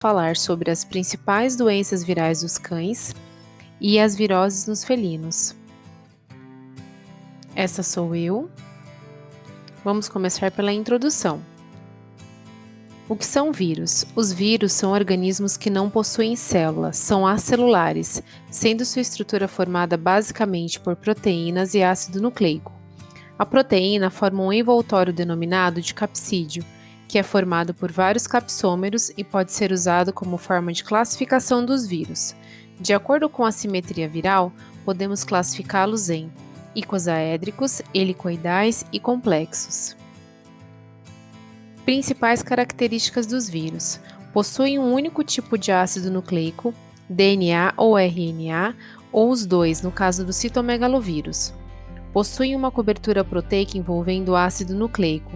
falar sobre as principais doenças virais dos cães e as viroses nos felinos. Essa sou eu. Vamos começar pela introdução. O que são vírus? Os vírus são organismos que não possuem células, são acelulares, sendo sua estrutura formada basicamente por proteínas e ácido nucleico. A proteína forma um envoltório denominado de capsídeo, que é formado por vários capsômeros e pode ser usado como forma de classificação dos vírus. De acordo com a simetria viral, podemos classificá-los em icosaédricos, helicoidais e complexos. Principais características dos vírus: possuem um único tipo de ácido nucleico, DNA ou RNA, ou os dois no caso do citomegalovírus. Possuem uma cobertura proteica envolvendo ácido nucleico.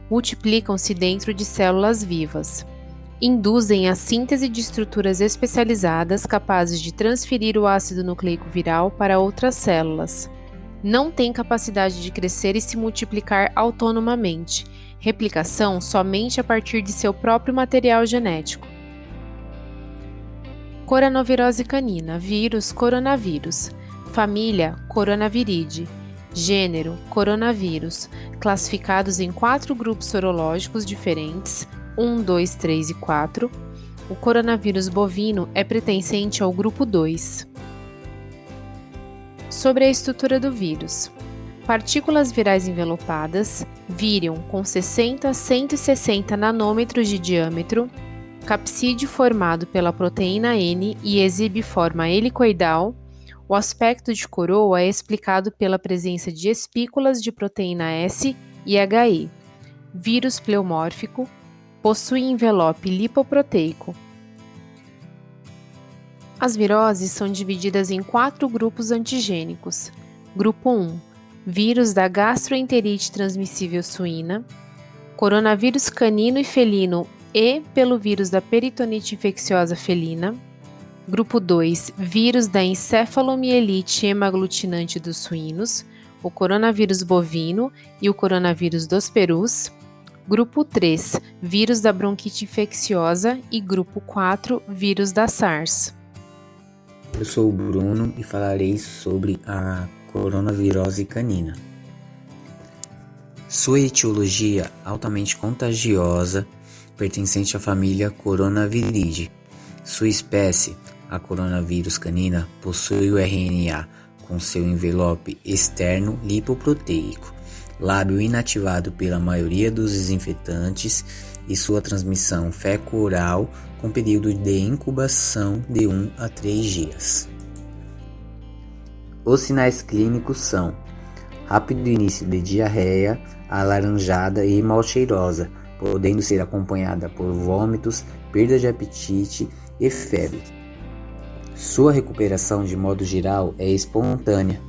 Multiplicam-se dentro de células vivas. Induzem a síntese de estruturas especializadas capazes de transferir o ácido nucleico viral para outras células. Não têm capacidade de crescer e se multiplicar autonomamente. Replicação somente a partir de seu próprio material genético. Coronavirose canina, vírus coronavírus. Família Coronaviridae. Gênero coronavírus, classificados em 4 grupos sorológicos diferentes, 1, 2, 3 e 4. O coronavírus bovino é pertencente ao grupo 2. Sobre a estrutura do vírus: partículas virais envelopadas, vírion com 60 a 160 nanômetros de diâmetro, capsídeo formado pela proteína N e exibe forma helicoidal. O aspecto de coroa é explicado pela presença de espículas de proteína S e HE. Vírus pleomórfico, possui envelope lipoproteico. As viroses são divididas em 4 grupos antigênicos. Grupo 1, vírus da gastroenterite transmissível suína, coronavírus canino e felino e pelo vírus da peritonite infecciosa felina. Grupo 2, vírus da encefalomielite hemaglutinante dos suínos, o coronavírus bovino e o coronavírus dos perus. Grupo 3, vírus da bronquite infecciosa e grupo 4, vírus da SARS. Eu sou o Bruno e falarei sobre a coronavirose canina. Sua etiologia altamente contagiosa, pertencente à família Coronaviridae. Sua espécie, a coronavírus canina, possui o RNA com seu envelope externo lipoproteico, lábio inativado pela maioria dos desinfetantes e sua transmissão feco-oral com período de incubação de 1 a 3 dias. Os sinais clínicos são rápido início de diarreia, alaranjada e mal cheirosa, podendo ser acompanhada por vômitos, perda de apetite e febre. Sua recuperação, de modo geral, é espontânea.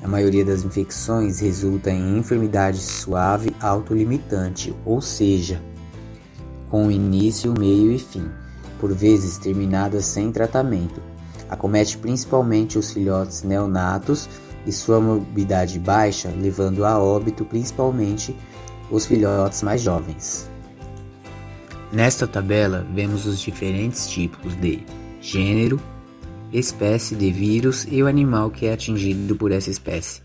A maioria das infecções resulta em enfermidade suave autolimitante, ou seja, com início, meio e fim, por vezes terminadas sem tratamento. Acomete principalmente os filhotes neonatos e sua morbidade baixa, levando a óbito principalmente os filhotes mais jovens. Nesta tabela, vemos os diferentes tipos de gênero, espécie de vírus e o animal que é atingido por essa espécie.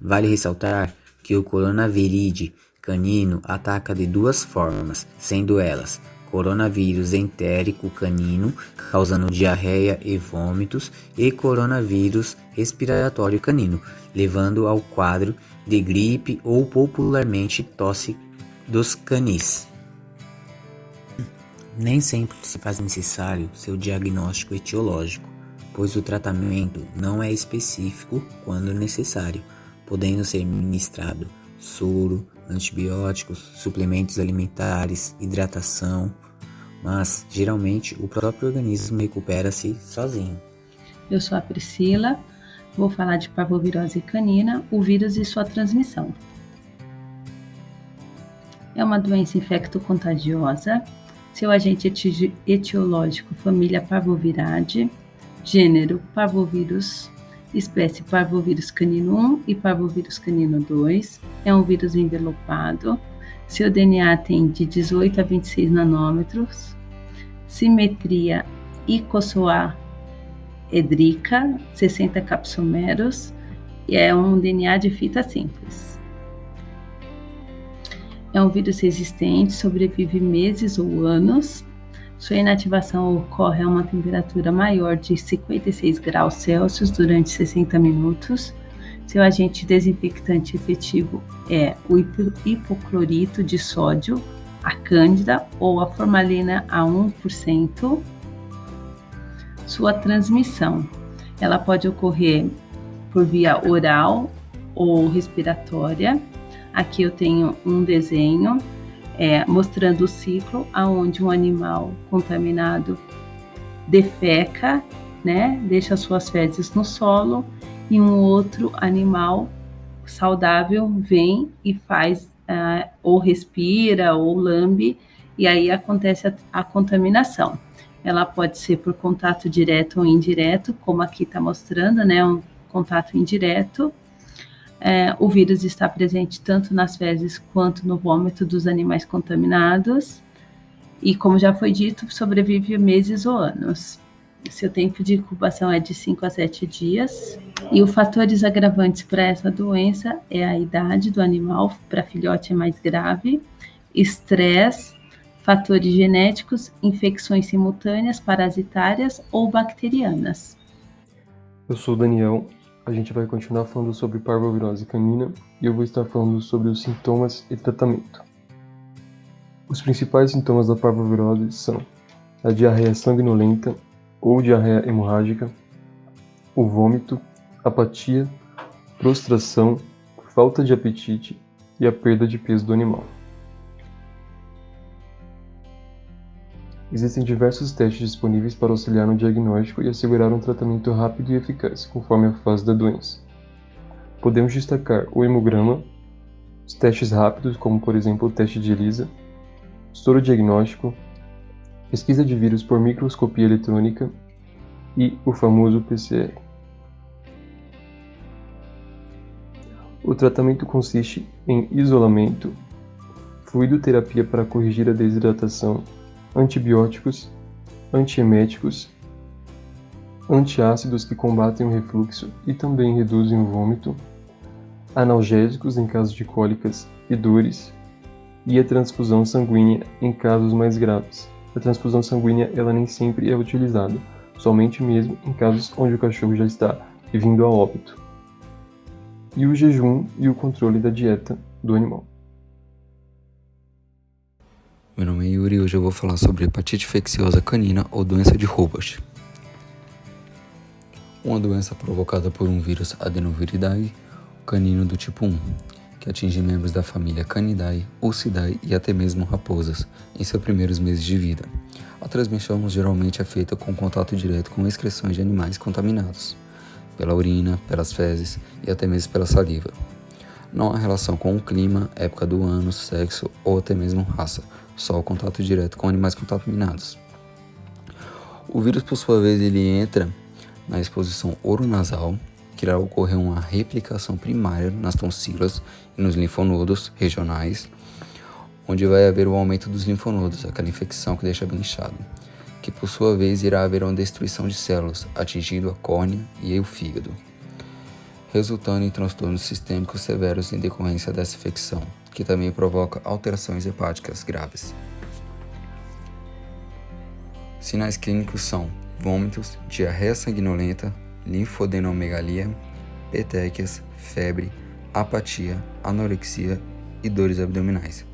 Vale ressaltar que o coronaviridae canino ataca de 2 formas, sendo elas coronavírus entérico canino, causando diarreia e vômitos, e coronavírus respiratório canino, levando ao quadro de gripe ou popularmente tosse dos canis. Nem sempre se faz necessário seu diagnóstico etiológico, pois o tratamento não é específico quando necessário, podendo ser ministrado soro, antibióticos, suplementos alimentares, hidratação, mas geralmente o próprio organismo recupera-se sozinho. Eu sou a Priscila, vou falar de parvovirose canina, o vírus e sua transmissão. É uma doença infecto-contagiosa, seu agente etiológico, família Parvoviridae, gênero parvovírus, espécie parvovírus canino 1 e parvovírus canino 2, é um vírus envelopado, seu DNA tem de 18 a 26 nanômetros, simetria icossaedrica, 60 capsomeros, e é um DNA de fita simples. É um vírus resistente, sobrevive meses ou anos. Sua inativação ocorre a uma temperatura maior de 56 graus Celsius durante 60 minutos. Seu agente desinfectante efetivo é o hipoclorito de sódio, a cândida ou a formalina a 1%. Sua transmissão, ela pode ocorrer por via oral ou respiratória. Aqui eu tenho um desenho mostrando o ciclo onde um animal contaminado defeca, né, deixa suas fezes no solo, e um outro animal saudável vem e faz ou respira ou lambe, e aí acontece a contaminação. Ela pode ser por contato direto ou indireto, como aqui está mostrando, né, um contato indireto. O vírus está presente tanto nas fezes quanto no vômito dos animais contaminados, e como já foi dito, sobrevive meses ou anos. Seu tempo de incubação é de 5 a 7 dias. E os fatores agravantes para essa doença é a idade do animal, para filhote é mais grave, estresse, fatores genéticos, infecções simultâneas, parasitárias ou bacterianas. Eu sou o Daniel, a gente vai continuar falando sobre parvovirose canina e eu vou estar falando sobre os sintomas e tratamento. Os principais sintomas da parvovirose são a diarreia sanguinolenta ou diarreia hemorrágica, o vômito, apatia, prostração, falta de apetite e a perda de peso do animal. Existem diversos testes disponíveis para auxiliar no diagnóstico e assegurar um tratamento rápido e eficaz, conforme a fase da doença. Podemos destacar o hemograma, os testes rápidos, como por exemplo o teste de ELISA, soro diagnóstico, pesquisa de vírus por microscopia eletrônica e o famoso PCR. O tratamento consiste em isolamento, fluidoterapia para corrigir a desidratação, antibióticos, antieméticos, antiácidos que combatem o refluxo e também reduzem o vômito, analgésicos em caso de cólicas e dores, e a transfusão sanguínea em casos mais graves. A transfusão sanguínea ela nem sempre é utilizada, somente mesmo em casos onde o cachorro já está vindo a óbito. E o jejum e o controle da dieta do animal. Meu nome é Yuri e hoje eu vou falar sobre hepatite infecciosa canina ou doença de Hobart. Uma doença provocada por um vírus Adenoviridae canino do tipo 1, que atinge membros da família Canidae, Ursidae e até mesmo raposas em seus primeiros meses de vida. A transmissão geralmente é feita com contato direto com excreções de animais contaminados, pela urina, pelas fezes e até mesmo pela saliva. Não há relação com o clima, época do ano, sexo ou até mesmo raça, só o contato direto com animais contaminados. O vírus, por sua vez, ele entra na exposição oronasal, que irá ocorrer uma replicação primária nas tonsilas e nos linfonodos regionais, onde vai haver o aumento dos linfonodos, aquela infecção que deixa bem inchado, que por sua vez irá haver uma destruição de células, atingindo a córnea e o fígado, resultando em transtornos sistêmicos severos em decorrência dessa infecção, que também provoca alterações hepáticas graves. Sinais clínicos são vômitos, diarreia sanguinolenta, linfodenomegalia, petequias, febre, apatia, anorexia e dores abdominais.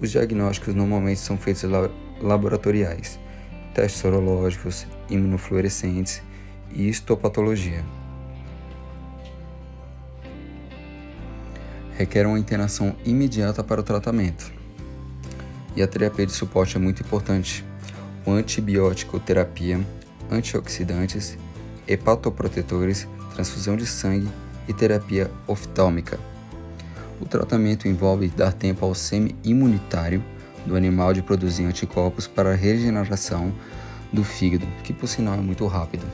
Os diagnósticos normalmente são feitos laboratoriais, testes sorológicos, imunofluorescentes e histopatologia. Requer uma internação imediata para o tratamento. E a terapia de suporte é muito importante. O antibiótico terapia, antioxidantes, hepatoprotetores, transfusão de sangue e terapia oftálmica. O tratamento envolve dar tempo ao semi-imunitário do animal de produzir anticorpos para a regeneração do fígado, que por sinal é muito rápido.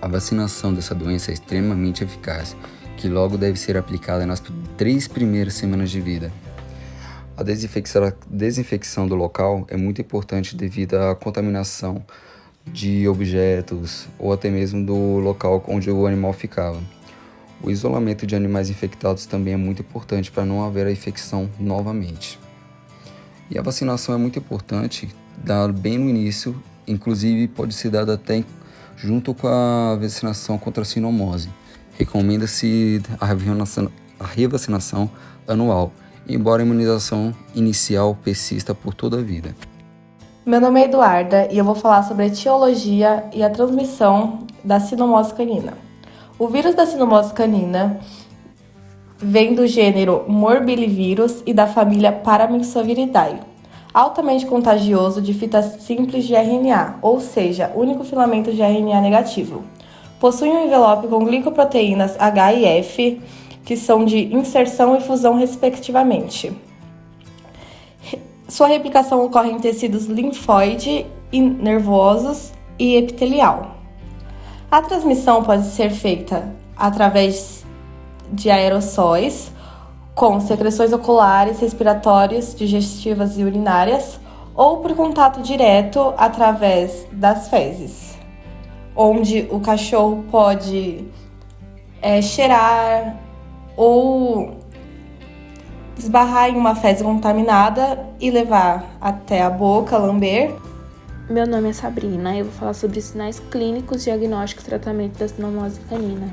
A vacinação dessa doença é extremamente eficaz, que logo deve ser aplicada nas 3 primeiras semanas de vida. A desinfecção do local é muito importante devido à contaminação de objetos ou até mesmo do local onde o animal ficava. O isolamento de animais infectados também é muito importante para não haver a infecção novamente. E a vacinação é muito importante, dar bem no início, inclusive pode ser dada até junto com a vacinação contra a sinomose. Recomenda-se a revacinação anual, embora a imunização inicial persista por toda a vida. Meu nome é Eduarda e eu vou falar sobre a etiologia e a transmissão da sinomose canina. O vírus da sinomose canina vem do gênero Morbillivirus e da família Paramyxoviridae, altamente contagioso de fita simples de RNA, ou seja, único filamento de RNA negativo. Possui um envelope com glicoproteínas H e F, que são de inserção e fusão respectivamente. Sua replicação ocorre em tecidos linfóide, nervosos e epitelial. A transmissão pode ser feita através de aerossóis, com secreções oculares, respiratórias, digestivas e urinárias, ou por contato direto através das fezes, onde o cachorro pode cheirar ou esbarrar em uma fezes contaminada e levar até a boca, lamber. Meu nome é Sabrina e eu vou falar sobre sinais clínicos, diagnóstico e tratamento da sinomose canina.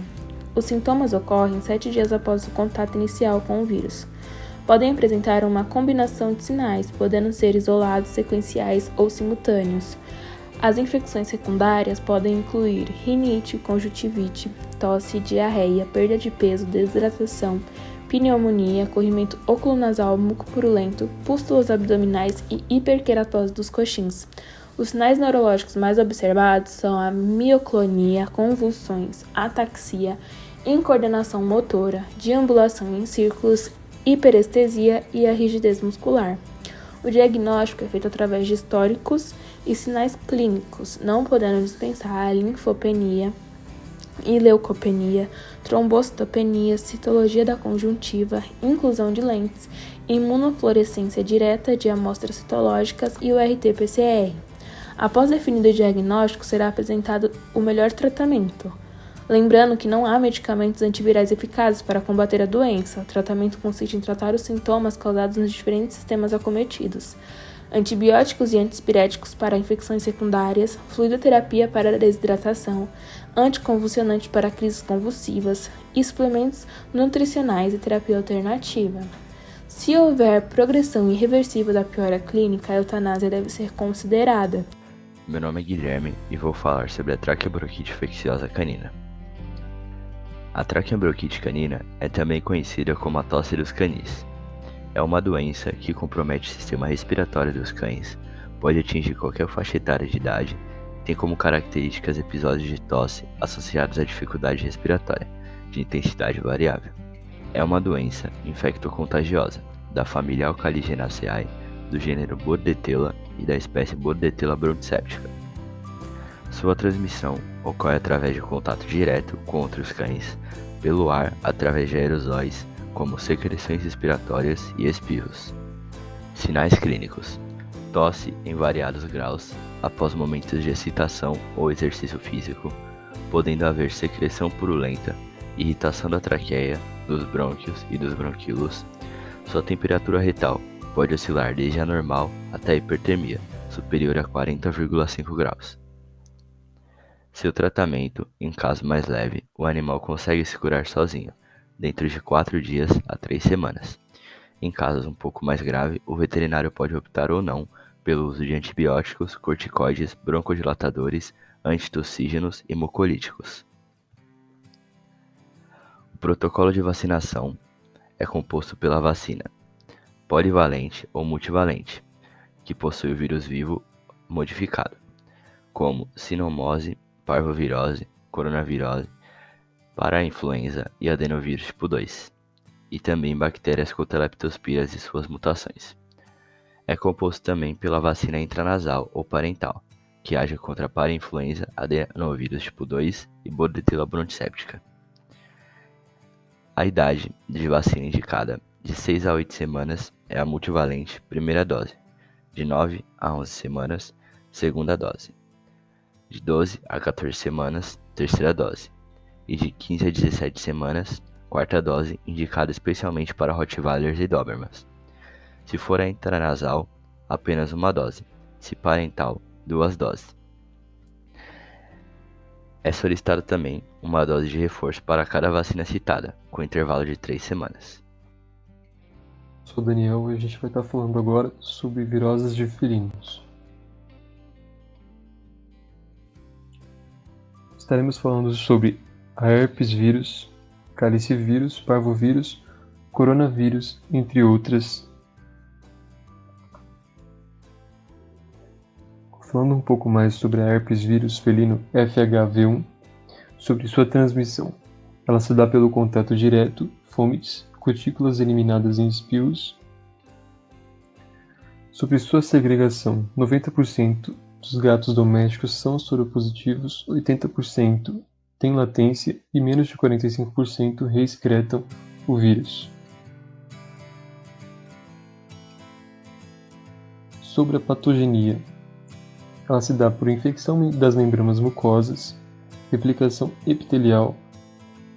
Os sintomas ocorrem 7 dias após o contato inicial com o vírus. Podem apresentar uma combinação de sinais, podendo ser isolados, sequenciais ou simultâneos. As infecções secundárias podem incluir rinite, conjuntivite, tosse, diarreia, perda de peso, desidratação, pneumonia, corrimento oculonasal, muco purulento, pústulas abdominais e hiperqueratose dos coxins. Os sinais neurológicos mais observados são a mioclonia, convulsões, ataxia, incoordenação motora, deambulação em círculos, hiperestesia e a rigidez muscular. O diagnóstico é feito através de históricos e sinais clínicos, não podendo dispensar a linfopenia, leucopenia, trombocitopenia, citologia da conjuntiva, inclusão de lentes, imunofluorescência direta de amostras citológicas e o RT-PCR. Após definido o diagnóstico, será apresentado o melhor tratamento. Lembrando que não há medicamentos antivirais eficazes para combater a doença. O tratamento consiste em tratar os sintomas causados nos diferentes sistemas acometidos. Antibióticos e antispiréticos para infecções secundárias, fluidoterapia para a desidratação, anticonvulsionante para crises convulsivas e suplementos nutricionais e terapia alternativa. Se houver progressão irreversível da piora clínica, a eutanásia deve ser considerada. Meu nome é Guilherme e vou falar sobre a traqueobronquite infecciosa canina. A traqueobronquite canina é também conhecida como a tosse dos canis. É uma doença que compromete o sistema respiratório dos cães, pode atingir qualquer faixa etária de idade, tem como características episódios de tosse associados à dificuldade respiratória, de intensidade variável. É uma doença infectocontagiosa, da família Alcaliginaceae, do gênero Bordetella e da espécie Bordetella bronchiseptica. Sua transmissão ocorre através de contato direto com outros cães, pelo ar através de aerosóis, como secreções respiratórias e espirros. Sinais clínicos: tosse em variados graus após momentos de excitação ou exercício físico, podendo haver secreção purulenta, irritação da traqueia, dos brônquios e dos bronquíolos. Sua temperatura retal pode oscilar desde a normal até a hipertermia, superior a 40,5 graus. Seu tratamento: em caso mais leve, o animal consegue se curar sozinho, dentro de 4 dias a 3 semanas. Em casos um pouco mais graves, o veterinário pode optar ou não pelo uso de antibióticos, corticoides, broncodilatadores, antitussígenos e mucolíticos. O protocolo de vacinação é composto pela vacina polivalente ou multivalente, que possui o vírus vivo modificado, como sinomose, parvovirose, coronavirose, parainfluenza e adenovírus tipo 2, e também bactérias cotoleptospiras e suas mutações. É composto também pela vacina intranasal ou parental, que age contra a parainfluenza, adenovírus tipo 2 e Bordetella bronchiseptica. A idade de vacina indicada de 6 a 8 semanas é a multivalente primeira dose, de 9 a 11 semanas, segunda dose, de 12 a 14 semanas, terceira dose, e de 15 a 17 semanas, quarta dose, indicada especialmente para Rottweilers e Dobermans. Se for a intranasal, apenas uma dose, se parental, 2 doses. É solicitado também uma dose de reforço para cada vacina citada, com intervalo de 3 semanas. Sou o Daniel e a gente vai estar falando agora sobre viroses de felinos. Estaremos falando sobre a herpes vírus, calicivírus, parvovírus, coronavírus, entre outras. Falando um pouco mais sobre a herpes vírus felino FHV1, sobre sua transmissão. Ela se dá pelo contato direto, fomites, cutículas eliminadas em espirros. Sobre sua segregação, 90% dos gatos domésticos são soropositivos, 80% têm latência e menos de 45% reexcretam o vírus. Sobre a patogenia, ela se dá por infecção das membranas mucosas, replicação epitelial,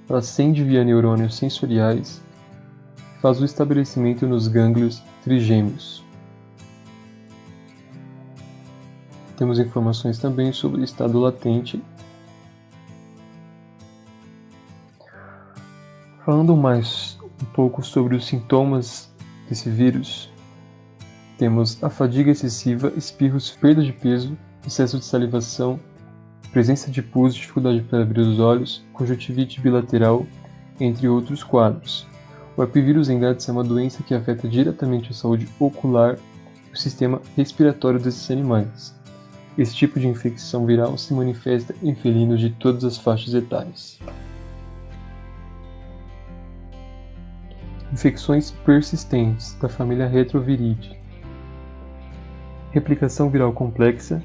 ela acende via neurônios sensoriais, faz o estabelecimento nos gânglios trigêmeos. Temos informações também sobre o estado latente. Falando mais um pouco sobre os sintomas desse vírus, temos a fadiga excessiva, espirros, perda de peso, excesso de salivação, presença de pus, dificuldade para abrir os olhos, conjuntivite bilateral, entre outros quadros. O herpevírus em gatos é uma doença que afeta diretamente a saúde ocular e o sistema respiratório desses animais. Esse tipo de infecção viral se manifesta em felinos de todas as faixas etárias. Infecções persistentes da família Retroviridae. Replicação viral complexa.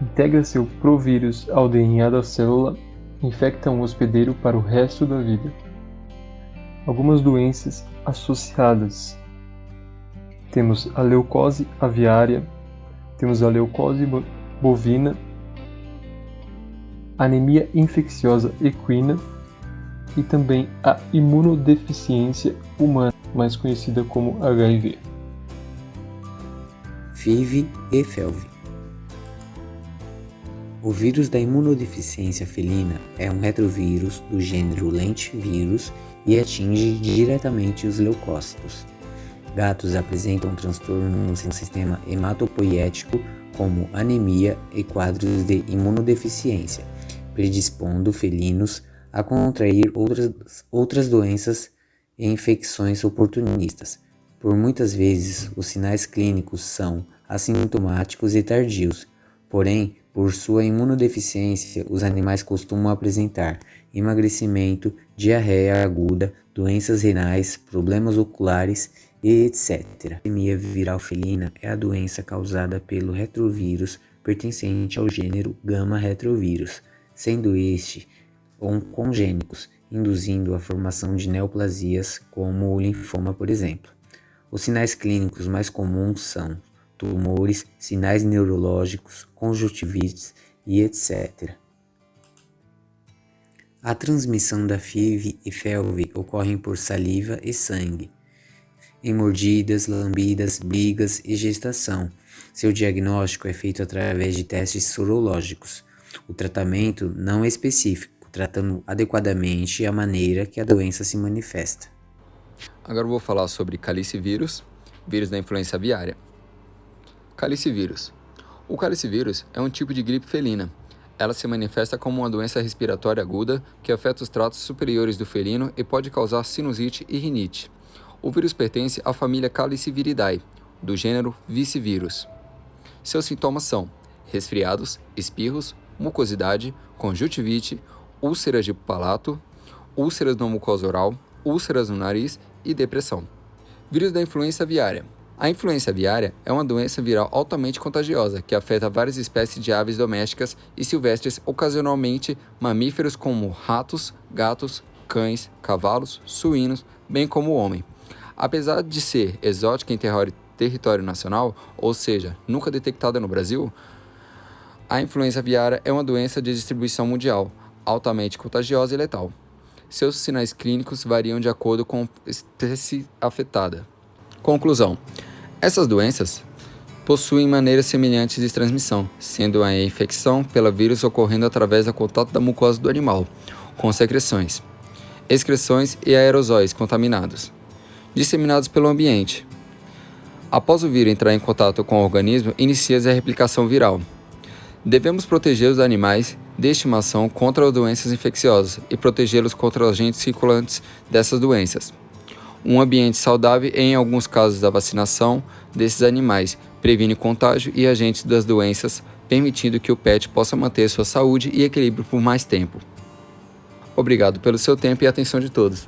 Integra seu provírus ao DNA da célula, infecta um hospedeiro para o resto da vida. Algumas doenças associadas. Temos a leucose aviária, temos a leucose bovina, anemia infecciosa equina e também a imunodeficiência humana, mais conhecida como HIV. FIV e FeLV. O vírus da imunodeficiência felina é um retrovírus do gênero lentivirus e atinge diretamente os leucócitos. Gatos apresentam transtorno no sistema hematopoiético, como anemia e quadros de imunodeficiência, predispondo felinos a contrair outras doenças e infecções oportunistas. Por muitas vezes, os sinais clínicos são assintomáticos e tardios, porém, por sua imunodeficiência, os animais costumam apresentar emagrecimento, diarreia aguda, doenças renais, problemas oculares e etc. A anemia viral felina é a doença causada pelo retrovírus pertencente ao gênero Gamma retrovírus, sendo este oncogênicos, induzindo a formação de neoplasias como o linfoma, por exemplo. Os sinais clínicos mais comuns são tumores, sinais neurológicos, conjuntivites e etc. A transmissão da FIV e FeLV ocorre por saliva e sangue, em mordidas, lambidas, brigas e gestação. Seu diagnóstico é feito através de testes sorológicos. O tratamento não é específico, tratando adequadamente a maneira que a doença se manifesta. Agora eu vou falar sobre calicivírus, vírus da influenza aviária. Calicivírus. O calicivírus é um tipo de gripe felina. Ela se manifesta como uma doença respiratória aguda que afeta os tratos superiores do felino e pode causar sinusite e rinite. O vírus pertence à família Caliciviridae, do gênero Vicivírus. Seus sintomas são resfriados, espirros, mucosidade, conjuntivite, úlceras de palato, úlceras na mucosa oral, úlceras no nariz e depressão. Vírus da influenza aviária. A influenza aviária é uma doença viral altamente contagiosa que afeta várias espécies de aves domésticas e silvestres, ocasionalmente mamíferos como ratos, gatos, cães, cavalos, suínos, bem como o homem. Apesar de ser exótica em território nacional, ou seja, nunca detectada no Brasil, a influenza aviária é uma doença de distribuição mundial, altamente contagiosa e letal. Seus sinais clínicos variam de acordo com a espécie afetada. Conclusão: essas doenças possuem maneiras semelhantes de transmissão, sendo a infecção pelo vírus ocorrendo através do contato da mucosa do animal, com secreções, excreções e aerosóis contaminados, disseminados pelo ambiente. Após o vírus entrar em contato com o organismo, inicia-se a replicação viral. Devemos proteger os animais de estimação contra as doenças infecciosas e protegê-los contra os agentes circulantes dessas doenças. Um ambiente saudável e, em alguns casos, da vacinação desses animais previne contágio e agentes das doenças, permitindo que o pet possa manter sua saúde e equilíbrio por mais tempo. Obrigado pelo seu tempo e atenção de todos.